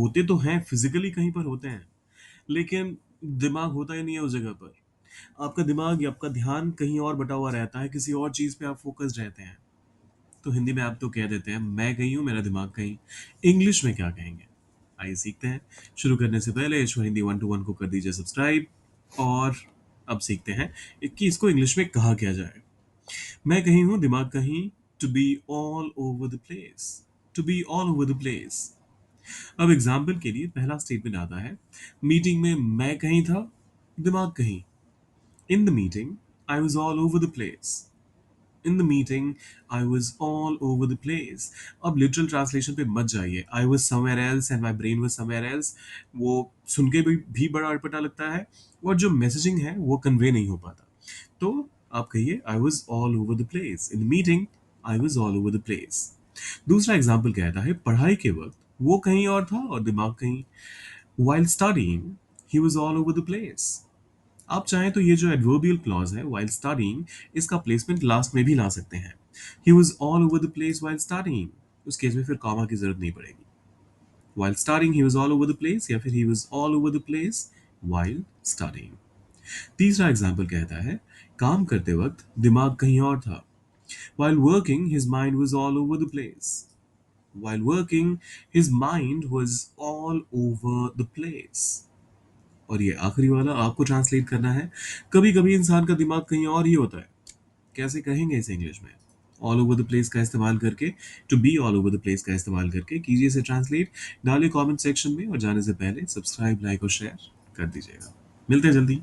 होते तो हैं, फिज़िकली कहीं पर होते हैं, लेकिन दिमाग होता ही नहीं है उस जगह पर। आपका दिमाग या आपका ध्यान कहीं और बँटा हुआ रहता है, किसी और चीज़ पे आप फ़ोकस्ड रहते हैं। तो हिंदी में आप तो कह देते हैं, मैं कहीं हूँ, मेरा दिमाग कहीं। इंग्लिश में क्या कहेंगे? आइए सीखते हैं। शुरू करने से पहले एच हिंदी 1 टू 1 को कर दीजिए सब्सक्राइब और अब सीखते हैं कि इसको इंग्लिश में कहा क्या जाए। मैं कहीं हूँ, दिमाग कहीं, to be all over the place. To be all over the place. अब एग्जाम्पल के लिए पहला स्टेटमेंट आता है, मीटिंग में मैं कहीं था, दिमाग कहीं। In the meeting I was all over the place. In the meeting I was all over the place. अब लिटरल ट्रांसलेशन पे मत जाइए, I was somewhere else and my brain was somewhere else. वो सुन के भी बड़ा अटपटा लगता है और जो मैसेजिंग है वो कन्वे नहीं हो पाता। तो आप कहिए, I was all over the place in the meeting, I was all over the place. दूसरा एग्जाम्पल कहता है, पढ़ाई के वक्त वो कहीं और था और दिमाग कहीं। While studying, he was all over the place. आप चाहें तो ये जो एडवर्बियल क्लॉज है while studying, इसका प्लेसमेंट लास्ट में भी ला सकते हैं। He was all over the place while studying. उस केस में फिर कॉमा की जरूरत नहीं पड़ेगी। While studying, he was all over the place या फिर he was all over the place while studying. तीसरा एग्जाम्पल कहता है, काम करते वक्त दिमाग कहीं और था। While working, his mind was all over the place. While working, his mind was all over the place. और ये आखिरी वाला आपको ट्रांसलेट करना है। कभी कभी इंसान का दिमाग कहीं और ही होता है। कैसे कहेंगे इसे इंग्लिश में? ऑल ओवर द प्लेस का इस्तेमाल करके, to be all over the place का इस्तेमाल करके कीजिए इसे ट्रांसलेट। डालिए कमेंट सेक्शन में और जाने से पहले सब्सक्राइब, लाइक और शेयर कर दीजिएगा। मिलते हैं जल्दी।